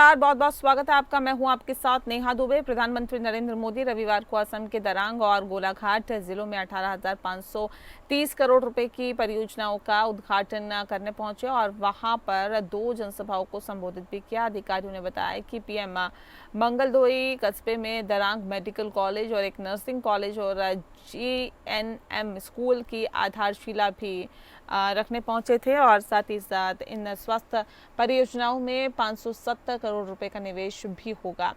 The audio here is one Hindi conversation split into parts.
नमस्कार, बहुत बहुत स्वागत है आपका। मैं हूं आपके साथ नेहा दुबे। प्रधानमंत्री नरेंद्र मोदी रविवार को असम के दरांग और गोलाघाट जिलों में 18,530 करोड़ रुपए की परियोजनाओं का उद्घाटन करने पहुंचे और वहां पर 2 जनसभाओं को संबोधित भी किया। अधिकारियों ने बताया कि पीएम मंगलदोई कस्बे में दरांग मेडिकल कॉलेज और एक नर्सिंग कॉलेज और जीएनएम स्कूल की आधारशिला भी रखने पहुंचे थे और साथ ही साथ इन स्वास्थ्य परियोजनाओं में 570 करोड़ रुपए का निवेश भी होगा।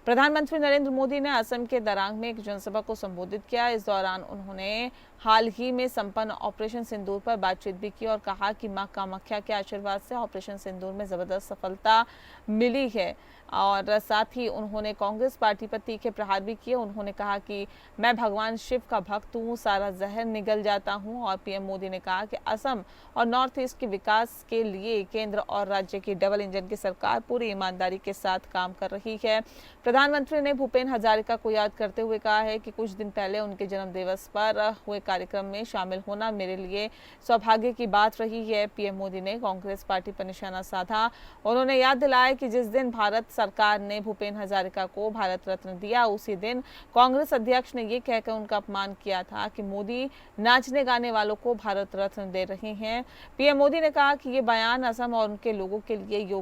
प्रधानमंत्री नरेंद्र मोदी ने असम के दरांग में एक जनसभा को संबोधित किया। इस दौरान उन्होंने हाल ही में संपन्न ऑपरेशन सिंदूर पर बातचीत भी की और कहा कि मां कामाख्या के आशीर्वाद से ऑपरेशन सिंदूर में जबरदस्त सफलता मिली है और साथ ही उन्होंने कांग्रेस पार्टी पर तीखे प्रहार भी किए। उन्होंने कहा कि मैं भगवान शिव का भक्त हूँ, सारा जहर निगल जाता हूँ। और पीएम मोदी ने कहा कि असम और नॉर्थ ईस्ट के विकास के लिए केंद्र और राज्य की डबल इंजन की सरकार पूरी ईमानदारी के साथ काम कर रही है। प्रधानमंत्री ने भूपेन हजारिका को याद करते हुए कहा है कि कुछ दिन पहले उनके जन्म दिवस पर हुए कार्यक्रम में शामिल होना मेरे लिए सौभाग्य की बात रही है। पीएम मोदी ने कांग्रेस पार्टी पर निशाना साधा। उन्होंने याद दिलाया कि जिस दिन भारत सरकार ने भूपेन हजारिका को भारत रत्न दिया, उसी दिन कांग्रेस अध्यक्ष ने ये कहकर उनका अपमान किया था कि मोदी नाचने गाने वालों को भारत रत्न दे रहे हैं। पीएम मोदी ने कहा कि ये बयान असम और उनके लोगों के लिए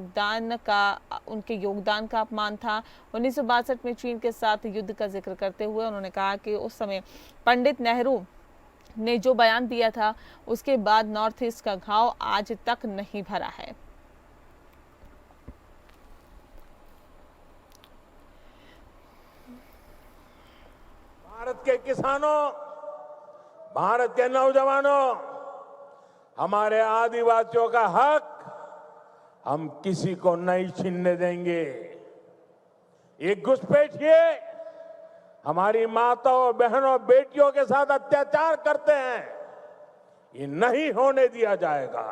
उनके योगदान का अपमान था। 1962 में चीन के साथ युद्ध का जिक्र करते हुए उन्होंने कहा कि उस समय पंडित नेहरू ने जो बयान दिया था, उसके बाद नॉर्थ ईस्ट का घाव आज तक नहीं भरा है। भारत के किसानों, भारत के नौजवानों, हमारे आदिवासियों का हक हम किसी को नहीं छीनने देंगे। ये घुसपैठिए हमारी माताओं, बहनों, बेटियों के साथ अत्याचार करते हैं, ये नहीं होने दिया जाएगा।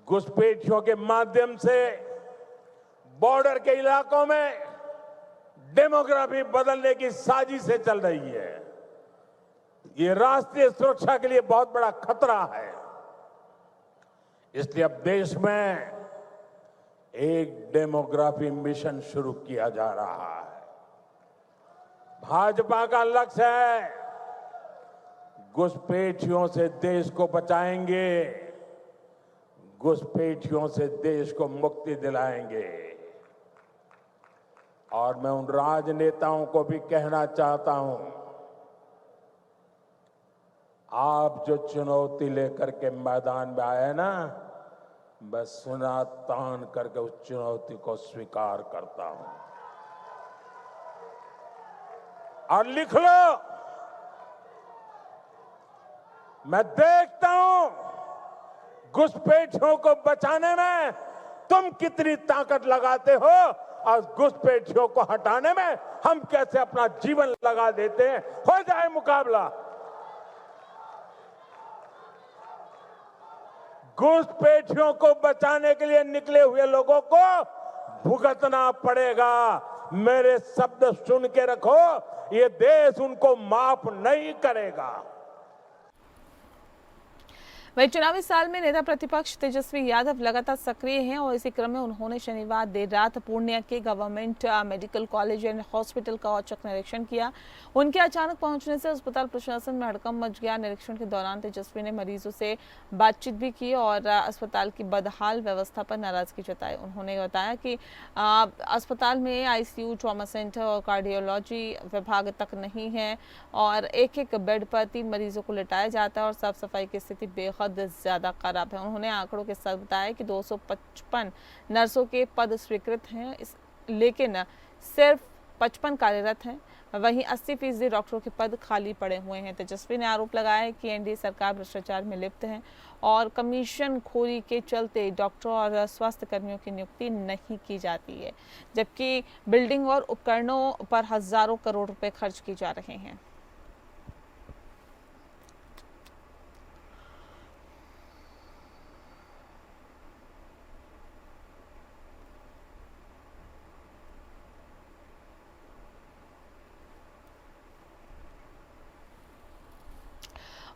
घुसपैठियों के माध्यम से बॉर्डर के इलाकों में डेमोग्राफी बदलने की साजिशें चल रही है। ये राष्ट्रीय सुरक्षा के लिए बहुत बड़ा खतरा है। इसलिए अब देश में एक डेमोग्राफी मिशन शुरू किया जा रहा है। भाजपा का लक्ष्य है घुसपैठियों से देश को बचाएंगे, घुसपैठियों से देश को मुक्ति दिलाएंगे। और मैं उन राजनेताओं को भी कहना चाहता हूं, आप जो चुनौती लेकर के मैदान में आए ना, बस सुना तान करके उस चुनौती को स्वीकार करता हूं। और लिख लो, मैं देखता हूं घुसपैठियों को बचाने में तुम कितनी ताकत लगाते हो और घुसपैठियों को हटाने में हम कैसे अपना जीवन लगा देते हैं। हो जाए मुकाबला। घुसपैठियों को बचाने के लिए निकले हुए लोगों को भुगतना पड़ेगा। मेरे शब्द सुन के रखो, ये देश उनको माफ नहीं करेगा। वहीं चुनावी साल में नेता प्रतिपक्ष तेजस्वी यादव लगातार सक्रिय हैं और इसी क्रम में उन्होंने शनिवार देर रात पूर्णिया के government medical college and hospital का औचक निरीक्षण किया। उनके अचानक पहुंचने से अस्पताल प्रशासन में हड़कंप मच गया। निरीक्षण के दौरान तेजस्वी ने मरीजों से बातचीत भी की और अस्पताल की बदहाल व्यवस्था पर नाराजगी जताई। उन्होंने बताया कि अस्पताल में आईसीयू, ट्रॉमा सेंटर और कार्डियोलॉजी विभाग तक नहीं है और एक एक बेड पर 3 मरीजों को लिटाया जाता है और साफ सफाई की स्थिति बेहद ज्यादा खराब है। उन्होंने आंकड़ों के साथ बताया कि 255 नर्सों के पद स्वीकृत हैं, लेकिन सिर्फ 55 कार्यरत हैं। वहीं 80% डॉक्टरों के पद खाली पड़े हुए हैं। तेजस्वी ने आरोप लगाया है कि एनडीए सरकार भ्रष्टाचार में लिप्त है और कमीशन खोरी के चलते डॉक्टरों और स्वास्थ्य कर्मियों की नियुक्ति नहीं की जाती है, जबकि बिल्डिंग और उपकरणों पर हजारों करोड़ रुपए खर्च किए जा रहे हैं।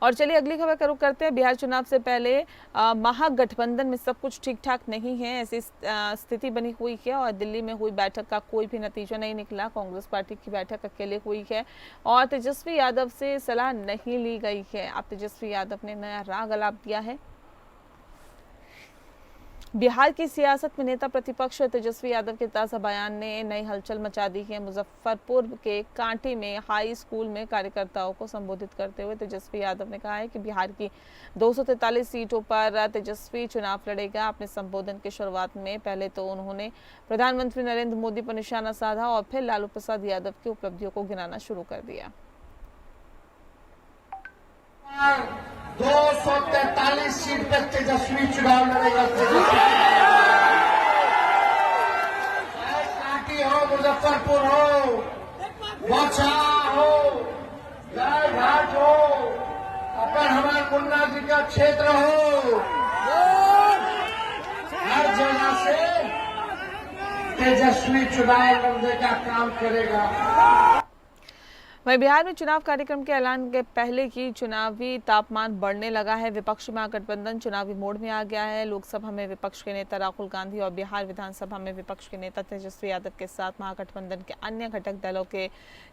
और चलिए अगली खबर का रुख करते हैं। बिहार चुनाव से पहले महागठबंधन में सब कुछ ठीक ठाक नहीं है, ऐसी स्थिति बनी हुई है और दिल्ली में हुई बैठक का कोई भी नतीजा नहीं निकला। कांग्रेस पार्टी की बैठक अकेले हुई है और तेजस्वी यादव से सलाह नहीं ली गई है। अब तेजस्वी यादव ने नया राग अलाप दिया है। बिहार की सियासत में नेता प्रतिपक्ष तेजस्वी यादव के ताजा बयान ने नई हलचल मचा दी है। मुजफ्फरपुर के कांटी में हाई स्कूल में कार्यकर्ताओं को संबोधित करते हुए तेजस्वी यादव ने कहा है कि बिहार की 243 सीटों पर तेजस्वी चुनाव लड़ेगा। अपने संबोधन की शुरुआत में पहले तो उन्होंने प्रधानमंत्री नरेंद्र मोदी पर निशाना साधा और फिर लालू प्रसाद यादव की उपलब्धियों को गिनाना शुरू कर दिया। 243 सीट पर तेजस्वी चुनाव लड़ेगा। कांटी हो, मुजफ्फरपुर हो, बक्सा हो, गायघाट हो, अपर हमारे मुन्ना जी का क्षेत्र हो, हर जगह से तेजस्वी चुनाव लड़ने का काम करेगा। वहीं बिहार में चुनाव कार्यक्रम के ऐलान के पहले ही चुनावी तापमान बढ़ने लगा है। विपक्षी महागठबंधन चुनावी मोड में आ गया है। लोकसभा में विपक्ष के नेता राहुल गांधी और बिहार विधानसभा में विपक्ष के नेता तेजस्वी यादव के साथ महागठबंधन के अन्य घटक दलों के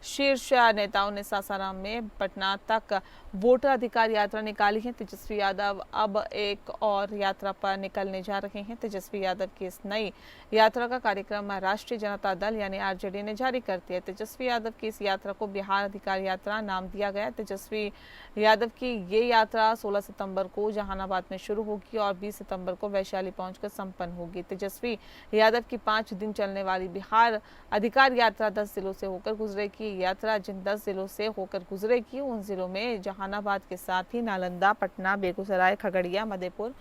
शीर्ष नेताओं ने सासाराम में पटना तक वोटर अधिकार यात्रा निकाली है। तेजस्वी यादव अब एक और यात्रा पर निकलने जा रहे हैं। तेजस्वी यादव की इस नई यात्रा का कार्यक्रम राष्ट्रीय जनता दल यानी आरजेडी ने जारी कर दिया। तेजस्वी यादव की इस यात्रा को बिहार अधिकार यात्रा नाम दिया गया। तेजस्वी यादव की ये यात्रा 16 सितंबर को जहानाबाद में शुरू होगी और 20 सितंबर को वैशाली पहुंचकर संपन्न होगी। तेजस्वी यादव की 5 दिन चलने वाली बिहार अधिकार यात्रा 10 जिलों से होकर गुजरेगी। यात्रा जिन 10 जिलों से होकर गुजरेगी उन जिलों में जहानाबाद के साथ ही नालंदा, पटना, बेगूसराय, खगड़िया, मधेपुर,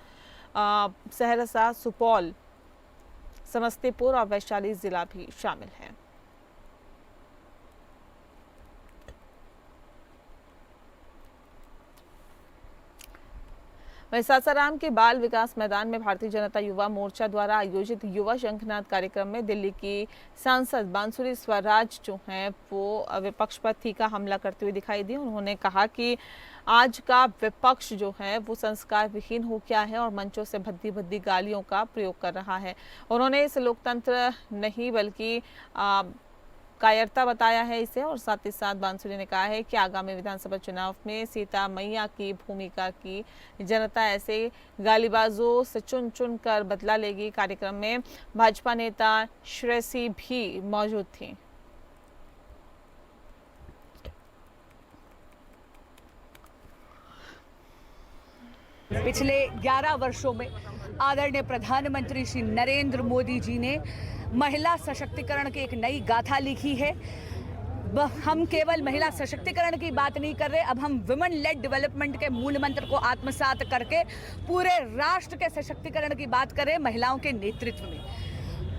सहरसा, सुपौल, समस्तीपुर और वैशाली जिला भी शामिल है। वहीं सासाराम के बाल विकास मैदान में भारतीय जनता युवा मोर्चा द्वारा आयोजित युवा शंखनाद कार्यक्रम में दिल्ली की सांसद बांसुरी स्वराज जो हैं वो विपक्ष पर तीखा हमला करते हुए दिखाई दी। उन्होंने कहा कि आज का विपक्ष जो है वो संस्कार विहीन हो गया है और मंचों से भद्दी भद्दी गालियों का प्रयोग कर रहा है। उन्होंने इस लोकतंत्र नहीं बल्कि कायरता बताया है इसे और साथ ही साथ बांसुरी ने कहा है कि आगामी विधानसभा चुनाव में सीता मैया की भूमिका की जनता ऐसे गालीबाजों से चुन चुन कर बदला लेगी। कार्यक्रम में भाजपा नेता श्रेयसी भी मौजूद थी। पिछले 11 वर्षों में आदरणीय प्रधानमंत्री श्री नरेंद्र मोदी जी ने महिला सशक्तिकरण की एक नई गाथा लिखी है। हम केवल महिला सशक्तिकरण की बात नहीं कर रहे, अब हम वुमेन लेड डेवलपमेंट के मूल मंत्र को आत्मसात करके पूरे राष्ट्र के सशक्तिकरण की बात कर रहे हैं महिलाओं के नेतृत्व में।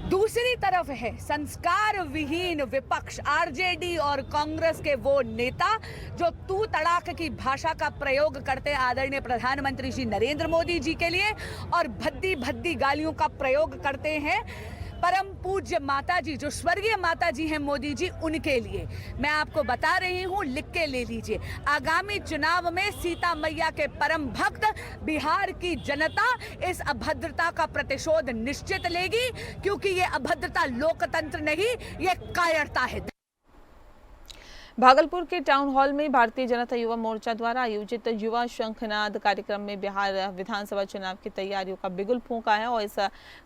दूसरी तरफ है संस्कार विहीन विपक्ष आरजेडी और कांग्रेस के वो नेता जो तू तड़ाक की भाषा का प्रयोग करते आदरणीय प्रधानमंत्री श्री नरेंद्र मोदी जी के लिए और भद्दी भद्दी गालियों का प्रयोग करते हैं परम पूज्य माता जी जो स्वर्गीय माता जी हैं मोदी जी उनके लिए। मैं आपको बता रही हूं, लिख के ले लीजिए, आगामी चुनाव में सीता मैया के परम भक्त बिहार की जनता इस अभद्रता का प्रतिशोध निश्चित लेगी, क्योंकि ये अभद्रता लोकतंत्र नहीं, ये कायरता है। भागलपुर के टाउन हॉल में भारतीय जनता युवा मोर्चा द्वारा आयोजित युवा शंखनाद कार्यक्रम में बिहार विधानसभा चुनाव की तैयारियों का बिगुल फूंका है और इस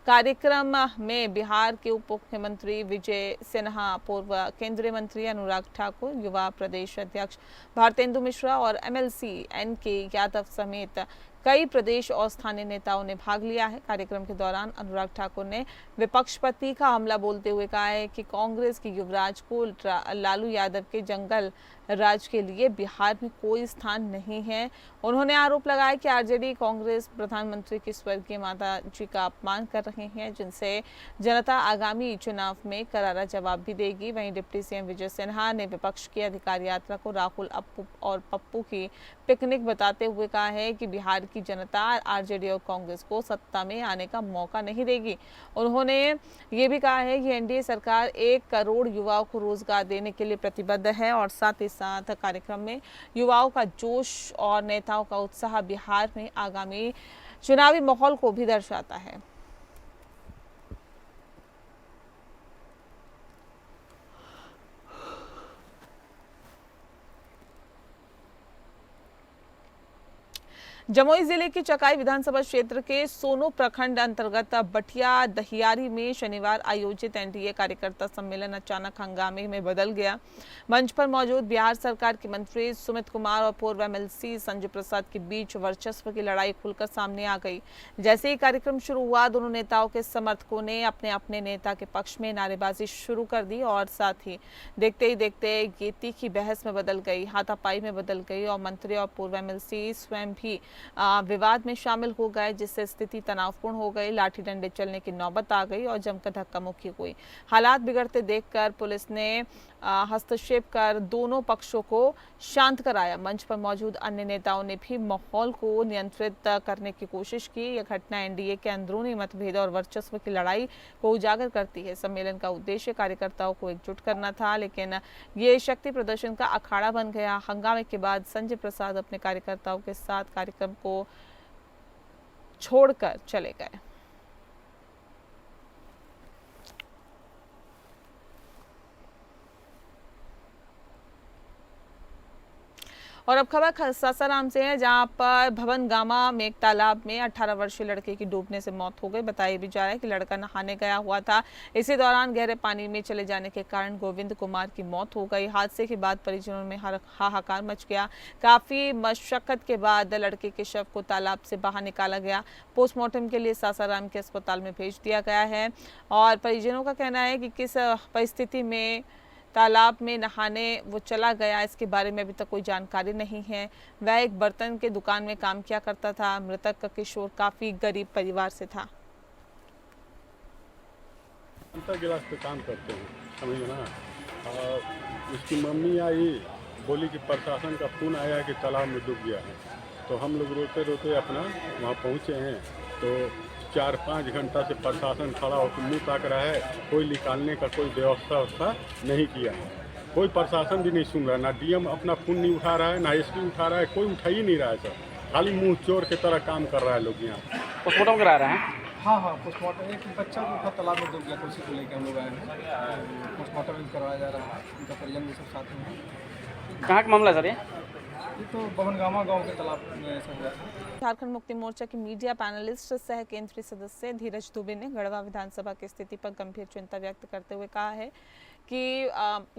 कार्यक्रम में बिहार के उप मुख्यमंत्री विजय सिन्हा, पूर्व केंद्रीय मंत्री अनुराग ठाकुर, युवा प्रदेश अध्यक्ष भारतेंदु मिश्रा और एमएलसी एनके यादव समेत कई प्रदेश और स्थानीय नेताओं ने भाग लिया है। कार्यक्रम के दौरान अनुराग ठाकुर ने विपक्ष पर तीखा हमला बोलते हुए कहा है कि कांग्रेस के युवराज को लालू यादव के जंगल राज के लिए बिहार में कोई स्थान नहीं है। उन्होंने आरोप लगाया कि आरजेडी कांग्रेस प्रधानमंत्री की स्वर्गीय माता जी का अपमान कर रहे हैं, जिनसे जनता आगामी चुनाव में करारा जवाब भी देगी। वहीं डिप्टी सीएम विजय सिन्हा ने विपक्ष की अधिकार यात्रा को राहुल और पप्पू की पिकनिक बताते हुए कहा है कि बिहार की जनता आरजेडी और कांग्रेस को सत्ता में आने का मौका नहीं देगी। उन्होंने ये भी कहा है कि एनडीए सरकार 1 करोड़ युवाओं को रोजगार देने के लिए प्रतिबद्ध है और साथ ही साथ कार्यक्रम में युवाओं का जोश और नेताओं का उत्साह बिहार में आगामी चुनावी माहौल को भी दर्शाता है। जमुई जिले के चकाई विधानसभा क्षेत्र के सोनो प्रखंड अंतर्गत बटिया दहियारी में शनिवार आयोजित एनडीए कार्यकर्ता सम्मेलन अचानक हंगामे में बदल गया। मंच पर मौजूद बिहार सरकार के मंत्री सुमित कुमार और पूर्व एमएलसी संजय प्रसाद के बीच वर्चस्व की लड़ाई खुलकर सामने आ गई। जैसे ही कार्यक्रम शुरू हुआ, दोनों नेताओं के समर्थकों ने अपने अपने नेता के पक्ष में नारेबाजी शुरू कर दी और साथ ही देखते ही देखते ये तीखी बहस में बदल गई, हाथापाई में बदल गई और मंत्री और पूर्व एमएलसी स्वयं भी विवाद में शामिल हो गए, जिससे स्थिति तनावपूर्ण हो गई। लाठी डंडे चलने की नौबत आ गई और जमकर धक्का मुक्की हुई। हालात बिगड़ते देखकर पुलिस ने हस्तक्षेप कर दोनों पक्षों को शांत कराया। मंच पर मौजूद अन्य नेताओं ने भी माहौल को नियंत्रित करने की कोशिश की। यह घटना एनडीए के अंदरूनी मतभेद और वर्चस्व की लड़ाई को उजागर करती है। सम्मेलन का उद्देश्य कार्यकर्ताओं को एकजुट करना था, लेकिन ये शक्ति प्रदर्शन का अखाड़ा बन गया। हंगामे के बाद संजय प्रसाद अपने कार्यकर्ताओं के साथ कार्यक्रम को छोड़कर चले गए। और अब खबर सासाराम से है, जहां पर भवन गामा में एक तालाब में 18 वर्षीय लड़के की डूबने से मौत हो गई। बताया भी जा रहा है कि लड़का नहाने गया हुआ था। इसी दौरान गहरे पानी में चले जाने के कारण गोविंद कुमार की मौत हो गई। हादसे के बाद परिजनों में हाहाकार मच गया। काफी मशक्कत के बाद लड़के के शव को तालाब से बाहर निकाला गया। पोस्टमार्टम के लिए सासाराम के अस्पताल में भेज दिया गया है और परिजनों का कहना है कि किस परिस्थिति में तालाब में नहाने वो चला गया, इसके बारे में अभी तक कोई जानकारी नहीं है। वह एक बर्तन के दुकान में काम किया करता था। मृतक का किशोर काफी गरीब परिवार से था। गिलास पे काम करते हैं, समझे ना। और उसकी मम्मी आई, बोली कि प्रशासन का फोन आया कि तालाब में डूब गया है। तो हम लोग रोते रोते अपना वहाँ पहुँचे हैं, तो 4-5 घंटा से प्रशासन खड़ा होकर मुँह ताक रहा है। कोई निकालने का कोई व्यवस्था नहीं किया है। कोई प्रशासन भी नहीं सुन रहा, ना डीएम अपना फोन नहीं उठा रहा है, ना एसपी उठा रहा है, कोई उठा ही नहीं रहा है सर। खाली मुंह चोर की तरह काम कर रहा है लोग यहाँ। पोस्टमार्टम करा रहे हैं? हाँ, पोस्टमार्टम एक बच्चा जो था तालाब में डूब गया, तो उसी को लेकर हम लोग आए हैं। पोस्टमार्टम करवाया जा रहा है, उनका परिजन भी सब साथ में है। कहाँ का मामला है सर ये? ये तो भवनगामा गांव के तालाब में ऐसा हुआ था। झारखंड मुक्ति मोर्चा के मीडिया पैनलिस्ट सह केंद्रीय सदस्य धीरज दुबे ने गढ़वा विधानसभा की स्थिति पर गंभीर चिंता व्यक्त करते हुए कहा है कि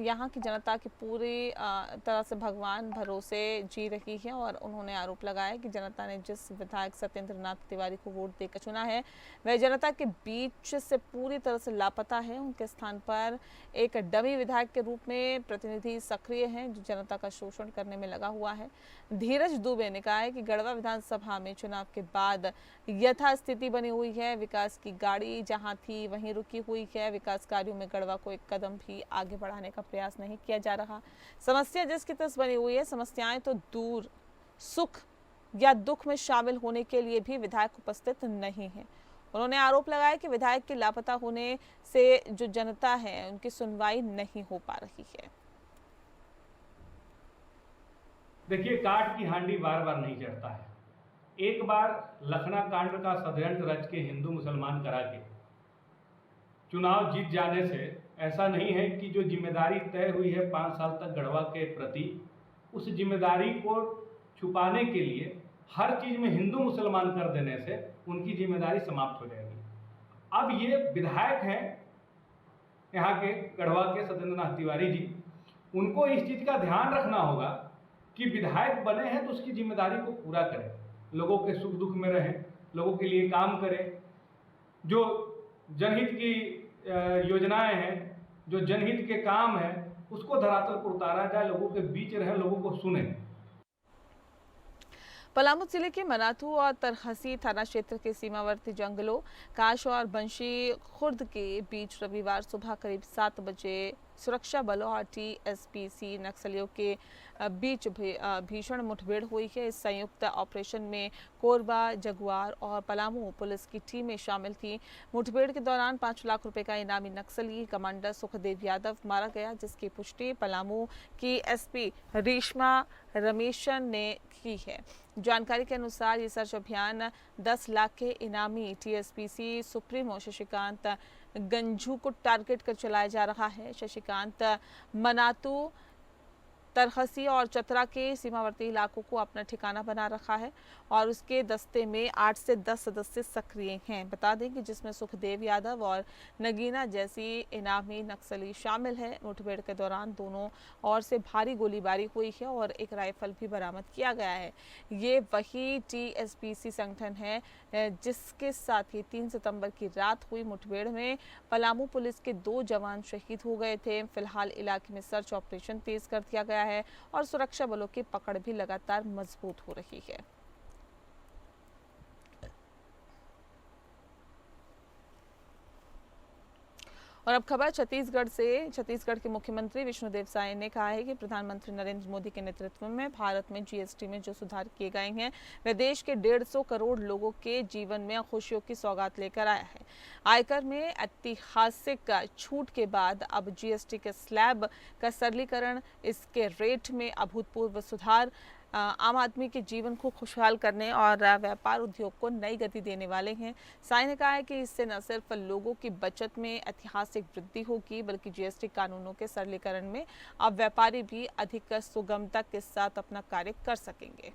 यहाँ की जनता की पूरी तरह से भगवान भरोसे जी रही है और उन्होंने आरोप लगाया कि जनता ने जिस विधायक सत्येंद्र नाथ तिवारी को वोट देकर चुना है, वह जनता के बीच से पूरी तरह से लापता है। उनके स्थान पर एक डमी विधायक के रूप में प्रतिनिधि सक्रिय हैं, जो जनता का शोषण करने में लगा हुआ है। धीरज दुबे ने कहा है कि गढ़वा विधानसभा में चुनाव के बाद यथास्थिति बनी हुई है। विकास की गाड़ी जहां थी वहीं रुकी हुई है। विकास कार्यों में गढ़वा को एक कदम भी आगे बढ़ाने का प्रयास नहीं किया जा रहा। समस्या जिसकी तस बनी हुई है, समस्याएं तो दूर, सुख या दुख में शामिल होने के लिए भी विधायक उपस्थित नहीं है। उन्होंने आरोप लगाया कि विधायक के लापता होने से जो जनता है उनकी सुनवाई नहीं हो पा रही है। देखिए, काट की हांडी बार बार नहीं चढ़ता है। एक बार लखना कांड का षड्यंत्र रच के हिंदू मुसलमान करा के चुनाव जीत जाने से ऐसा नहीं है कि जो जिम्मेदारी तय हुई है 5 साल तक गढ़वा के प्रति, उस जिम्मेदारी को छुपाने के लिए हर चीज में हिंदू मुसलमान कर देने से उनकी जिम्मेदारी समाप्त हो जाएगी। अब ये विधायक हैं यहाँ के गढ़वा के सत्येंद्र नाथ तिवारी जी, उनको इस चीज का ध्यान रखना होगा कि विधायक बने हैं तो उसकी जिम्मेदारी को पूरा करें, लोगों के सुख दुख में रहें, लोगों के लिए काम करें। जो जनहित की योजनाएं हैं, जो जनहित के काम हैं, उसको धरातल पर उतारा जाए, लोगों के बीच रहे, लोगों को सुने। पलामू जिले के मनातू और तरहसी थाना क्षेत्र के सीमावर्ती जंगलों काश और बंशी खुर्द के बीच रविवार सुबह करीब 7 बजे सुरक्षा बलों और टीएसपीसी नक्सलियों के बीच भीषण मुठभेड़ हुई है। इस संयुक्त ऑपरेशन में कोरबा, जगुआर और पलामू पुलिस की टीमें शामिल थी। मुठभेड़ के दौरान 5 लाख रुपए का इनामी नक्सली कमांडर सुखदेव यादव मारा गया, जिसकी पुष्टि पलामू की एसपी रेशमा रमेशन ने की है। जानकारी के अनुसार ये सर्च अभियान 10 लाख के इनामी टीएसपीसी सुप्रीमो शशिकांत गंजू को टारगेट कर चलाया जा रहा है। शशिकांत मनातू, तरहसी और चतरा के सीमावर्ती इलाकों को अपना ठिकाना बना रखा है और उसके दस्ते में 8 से 10 सदस्य सक्रिय हैं। बता दें कि जिसमें सुखदेव यादव और नगीना जैसी इनामी नक्सली शामिल है। मुठभेड़ के दौरान दोनों ओर से भारी गोलीबारी हुई है और एक राइफल भी बरामद किया गया है। ये वही टीएसपीसी संगठन है जिसके साथ ही 3 सितंबर की रात हुई मुठभेड़ में पलामू पुलिस के 2 जवान शहीद हो गए थे। फिलहाल इलाके में सर्च ऑपरेशन तेज कर दिया गया है और सुरक्षा बलों की पकड़ भी लगातार मजबूत हो रही है। और अब खबर छत्तीसगढ़ से। छत्तीसगढ़ के मुख्यमंत्री विष्णुदेव साय ने कहा है कि प्रधानमंत्री नरेंद्र मोदी के नेतृत्व में भारत में जीएसटी में जो सुधार किए गए हैं वे देश के 150 करोड़ लोगों के जीवन में खुशियों की सौगात लेकर आया है। आयकर में ऐतिहासिक छूट के बाद अब जीएसटी के स्लैब का सरलीकरण, इसके रेट में अभूतपूर्व सुधार आम आदमी के जीवन को खुशहाल करने और व्यापार उद्योग को नई गति देने वाले हैं। साय ने कहा है कि इससे न सिर्फ लोगों की बचत में ऐतिहासिक वृद्धि होगी बल्कि जीएसटी कानूनों के सरलीकरण में अब व्यापारी भी अधिक सुगमता के साथ अपना कार्य कर सकेंगे।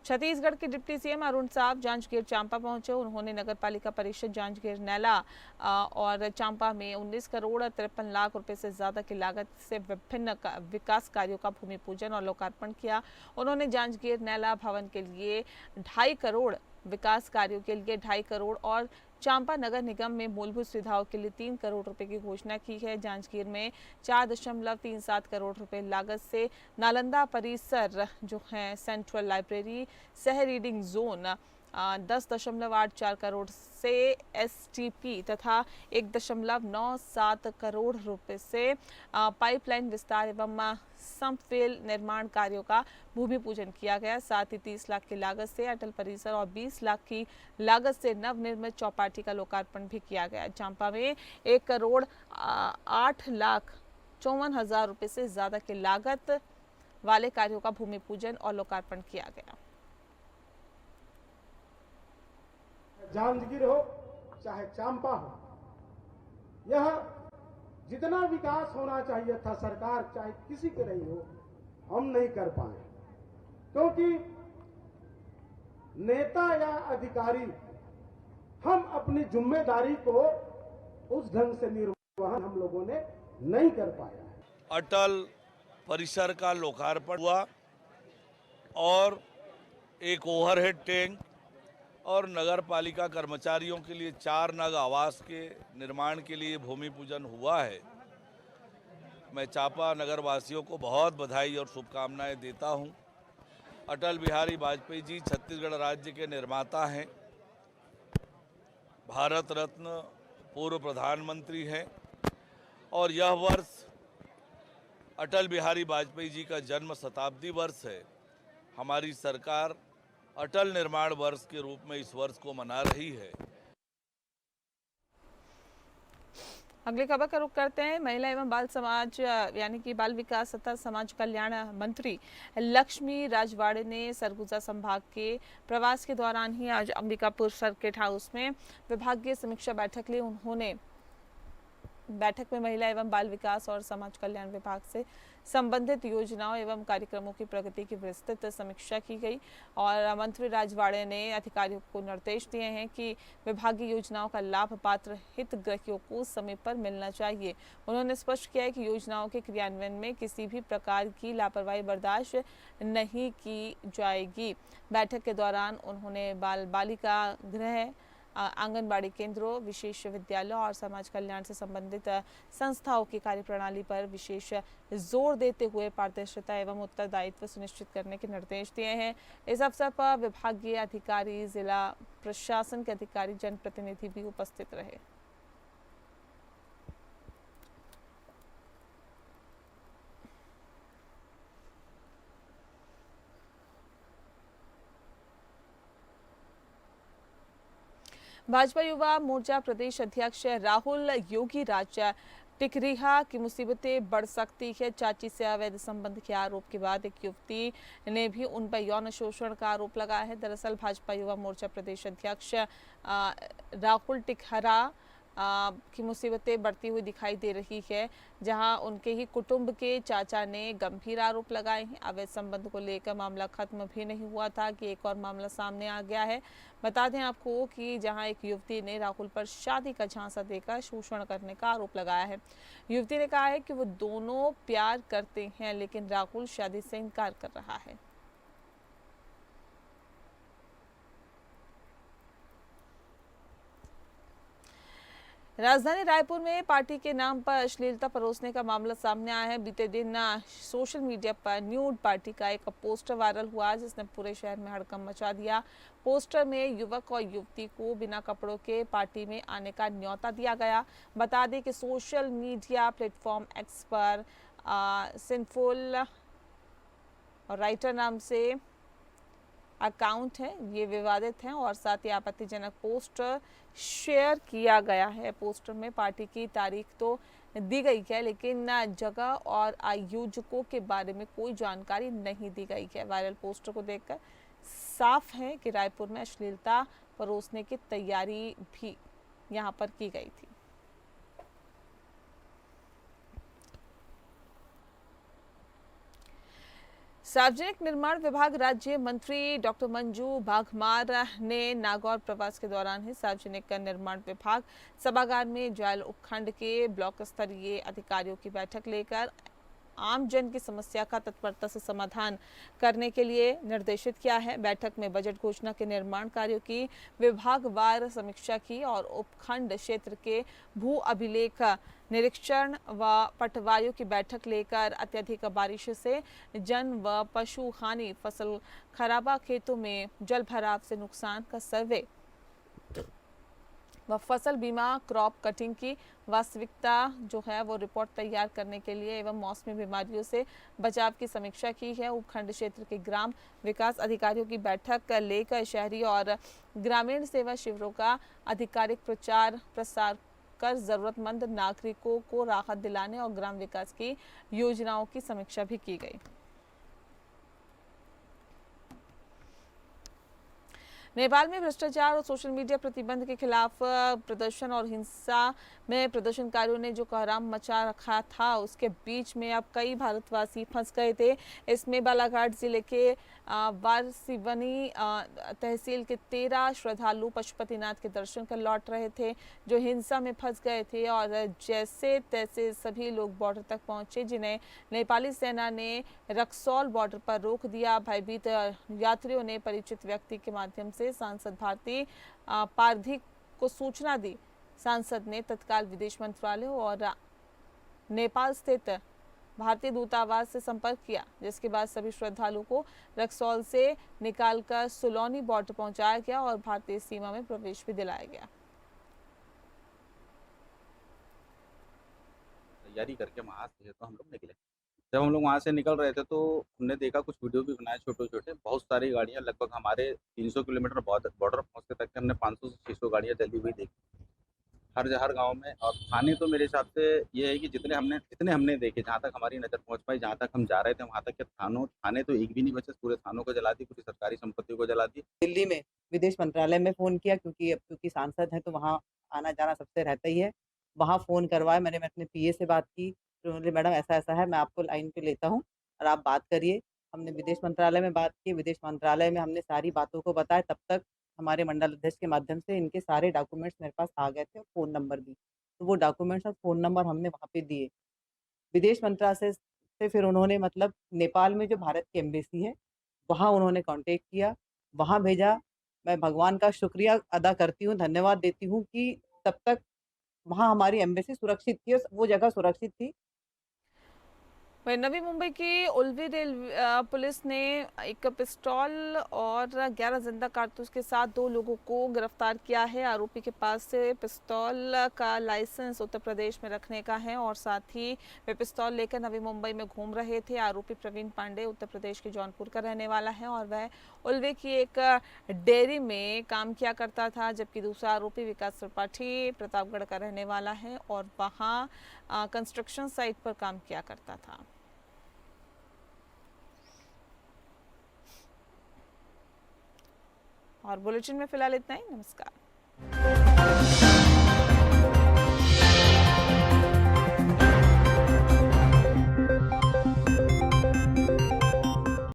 छत्तीसगढ़ के डिप्टी सीएम अरुण साव जांजगीर चांपा पहुंचे। उन्होंने नगर पालिका परिषद जांजगीर नैला और चांपा में 19 करोड़ 53 लाख रुपए से ज्यादा की लागत से विभिन्न विकास कार्यों का भूमि पूजन और लोकार्पण किया। उन्होंने जांजगीर नैला भवन के लिए 2.5 करोड़, विकास कार्यों के लिए 2.5 करोड़ और चांपा नगर निगम में मूलभूत सुविधाओं के लिए 3 करोड़ रुपए की घोषणा की है। जांजगीर में 4.37 करोड़ रुपए लागत से नालंदा परिसर जो है, सेंट्रल लाइब्रेरी, सह रीडिंग जोन 10.84 करोड़ से एसटीपी तथा 1.97 करोड़ रुपए से पाइपलाइन विस्तार एवं समफेल निर्माण कार्यों का भूमि पूजन किया गया। साथ ही 30 लाख की लागत से अटल परिसर और 20 लाख की लागत से नवनिर्मित चौपाटी का लोकार्पण भी किया गया। चांपा में 1 करोड़ 8,54,000 रुपए से ज्यादा की लागत वाले कार्यों का भूमि पूजन और लोकार्पण किया गया। जांजगीर हो चाहे चांपा हो, यह जितना विकास होना चाहिए था सरकार चाहे किसी के रही हो, हम नहीं कर पाए क्योंकि नेता या अधिकारी हम अपनी जिम्मेदारी को उस ढंग से निर्वहन हम लोगों ने नहीं कर पाया है। अटल परिसर का लोकार्पण हुआ और एक ओवरहेड टैंक और नगर पालिका कर्मचारियों के लिए 4 नग आवास के निर्माण के लिए भूमि पूजन हुआ है। मैं चांपा नगर वासियों को बहुत बधाई और शुभकामनाएं देता हूं। अटल बिहारी वाजपेयी जी छत्तीसगढ़ राज्य के निर्माता हैं, भारत रत्न पूर्व प्रधानमंत्री हैं और यह वर्ष अटल बिहारी वाजपेयी जी का जन्म शताब्दी वर्ष है। हमारी सरकार अटल निर्माण वर्ष के रूप में इस वर्ष को मना रही है। अगली खबर का रुख करते हैं। महिला एवं बाल समाज यानी कि बाल विकास तथा समाज कल्याण मंत्री लक्ष्मी राजवाड़े ने सरगुजा संभाग के प्रवास के दौरान ही आज अंबिकापुर सर्किट हाउस में विभागीय समीक्षा बैठक ली। उन्होंने बैठक में महिला एवं बाल विकास और समाज कल्याण विभाग से संबंधित योजनाओं एवं कार्यक्रमों की प्रगति की विस्तृत समीक्षा की गई और मंत्री राजवाड़े ने अधिकारियों को निर्देश दिए हैं कि विभागीय योजनाओं का लाभ पात्र हितग्राहियों को समय पर मिलना चाहिए। उन्होंने स्पष्ट किया है कि योजनाओं के क्रियान्वयन में किसी भी प्रकार की लापरवाही बर्दाश्त नहीं की जाएगी। बैठक के दौरान उन्होंने बाल बालिका गृह आंगनबाड़ी केंद्रों, विशेष विद्यालयों और समाज कल्याण से संबंधित संस्थाओं की कार्यप्रणाली पर विशेष जोर देते हुए पारदर्शिता एवं उत्तरदायित्व सुनिश्चित करने के निर्देश दिए हैं। इस अवसर पर विभागीय अधिकारी, जिला प्रशासन के अधिकारी, जनप्रतिनिधि भी उपस्थित रहे। भाजपा युवा मोर्चा प्रदेश अध्यक्ष राहुल योगी राज टिकरिहा की मुसीबतें बढ़ सकती है। चाची से अवैध संबंध के आरोप के बाद एक युवती ने भी उन पर यौन शोषण का आरोप लगाया है। दरअसल भाजपा युवा मोर्चा प्रदेश अध्यक्ष राहुल टिकहरा की मुसीबतें बढ़ती हुई दिखाई दे रही है, जहां उनके ही कुटुंब के चाचा ने गंभीर आरोप लगाए हैं। अवैध संबंध को लेकर मामला खत्म भी नहीं हुआ था कि एक और मामला सामने आ गया है। बता दें आपको कि जहां एक युवती ने राहुल पर शादी का झांसा देकर शोषण करने का आरोप लगाया है। युवती ने कहा है कि वो दोनों प्यार करते हैं, लेकिन राहुल शादी से इनकार कर रहा है। राजधानी रायपुर में पार्टी के नाम पर अश्लीलता परोसने का मामला सामने आया है। बीते दिन सोशल मीडिया पर न्यूड पार्टी का एक पोस्टर वायरल हुआ, जिसने पूरे शहर में हड़कंप मचा दिया। पोस्टर में युवक और युवती को बिना कपड़ों के पार्टी में आने का न्योता दिया गया। बता दें कि सोशल मीडिया प्लेटफॉर्म एक्स पर सिंफुल और राइटर नाम से अकाउंट है, ये विवादित हैं और साथ ही आपत्तिजनक पोस्टर शेयर किया गया है। पोस्टर में पार्टी की तारीख तो दी गई है, लेकिन जगह और आयोजकों के बारे में कोई जानकारी नहीं दी गई है। वायरल पोस्टर को देखकर साफ है कि रायपुर में अश्लीलता परोसने की तैयारी भी यहां पर की गई थी। सार्वजनिक निर्माण विभाग राज्य मंत्री डॉक्टर मंजू भागमार ने नागौर प्रवास के दौरान ही सार्वजनिक निर्माण विभाग सभागार में जायल उपखंड के ब्लॉक स्तरीय अधिकारियों की बैठक लेकर आम जन की समस्या का तत्परता से समाधान करने के लिए निर्देशित किया है। बैठक में बजट घोषणा के निर्माण कार्यों की विभागवार समीक्षा की और उपखंड क्षेत्र के भू अभिलेख निरीक्षण व पटवारियों की बैठक लेकर अत्यधिक बारिश से जन व पशु हानि, फसल खराबा, खेतों में जल भराव से नुकसान का सर्वे व फसल बीमा, क्रॉप कटिंग की वास्तविकता जो है वो रिपोर्ट तैयार करने के लिए एवं मौसमी बीमारियों से बचाव की समीक्षा की है। उपखंड क्षेत्र के ग्राम विकास अधिकारियों की बैठक लेकर शहरी और ग्रामीण सेवा शिविरों का आधिकारिक प्रचार प्रसार कर जरूरतमंद नागरिकों को राहत दिलाने और ग्राम विकास की योजनाओं की समीक्षा भी की गई। नेपाल में भ्रष्टाचार और सोशल मीडिया प्रतिबंध के खिलाफ प्रदर्शन और हिंसा में प्रदर्शनकारियों ने जो कोहराम मचा रखा था, उसके बीच में अब कई भारतवासी फंस गए थे। इसमें बालाघाट जिले के वारसिवनी तहसील के 13 श्रद्धालु पशुपतिनाथ के दर्शन कर लौट रहे थे, जो हिंसा में फंस गए थे और जैसे तैसे सभी लोग बॉर्डर तक पहुंचे, जिन्हें नेपाली सेना ने रक्सौल बॉर्डर पर रोक दिया। भयभीत यात्रियों ने परिचित व्यक्ति के माध्यम से सांसद भारती पारधी को सूचना दी। सांसद ने तत्काल विदेश मंत्रालय और नेपाल स्थित भारतीय दूतावास से संपर्क किया, जिसके बाद सभी श्रद्धालुओं को रक्सौल से निकालकर सुलौनी बॉर्डर पहुंचाया गया और भारतीय सीमा में प्रवेश भी दिलाया गया। तैयारी करके वहाँ से तो हम लोग निकले। जब हम लोग वहाँ से निकल रहे थे तो हमने देखा, कुछ वीडियो भी बनाए छोटे छोटे, बहुत सारी गाड़ियाँ, लगभग हमारे 300 किलोमीटर बॉर्डर पहुँचते तक हमने 500 से 600 गाड़ियाँ चली हुई देखी हर गांव में। और थाने तो मेरे हिसाब से ये है कि जितने हमने देखे, जहाँ तक हमारी नज़र पहुँच पाई, जहाँ तक हम जा रहे थे वहाँ तक के थाने तो एक भी नहीं बचे, पूरे थानों को जला दी, पूरी सरकारी संपत्ति को जला दी। दिल्ली में विदेश मंत्रालय में फ़ोन किया, क्योंकि सांसद हैं तो वहाँ आना जाना सबसे रहता ही है। वहाँ फ़ोन करवाया, मैंने अपने पीए से बात की, तो बोले मैडम ऐसा है, मैं आपको लाइन पे लेता हूँ और आप बात करिए। हमने विदेश मंत्रालय में बात की, विदेश मंत्रालय में हमने सारी बातों को बताया। तब तक हमारे मंडल अध्यक्ष के माध्यम से इनके सारे डॉक्यूमेंट्स मेरे पास आ गए थे और फ़ोन नंबर भी। तो वो डॉक्यूमेंट्स और फ़ोन नंबर हमने वहाँ पे दिए। विदेश मंत्रालय से फिर उन्होंने नेपाल में जो भारत की एम्बेसी है, वहाँ उन्होंने कॉन्टेक्ट किया, वहाँ भेजा। मैं भगवान का शुक्रिया अदा करती हूँ, धन्यवाद देती हूँ कि तब तक वहाँ हमारी एम्बेसी सुरक्षित थी और वो जगह सुरक्षित थी। वहीं नवी मुंबई की उल्वी पुलिस ने एक पिस्तौल और 11 जिंदा कारतूस के साथ 2 लोगों को गिरफ्तार किया है। आरोपी के पास से पिस्तौल का लाइसेंस उत्तर प्रदेश में रखने का है और साथ ही वे पिस्तौल लेकर नवी मुंबई में घूम रहे थे। आरोपी प्रवीण पांडे उत्तर प्रदेश के जौनपुर का रहने वाला है और वह उल्वे की एक डेयरी में काम किया करता था, जबकि दूसरा आरोपी विकास त्रिपाठी प्रतापगढ़ का रहने वाला है और वहाँ कंस्ट्रक्शन साइट पर काम किया करता था। और बुलेटिन में फिलहाल इतना ही। नमस्कार।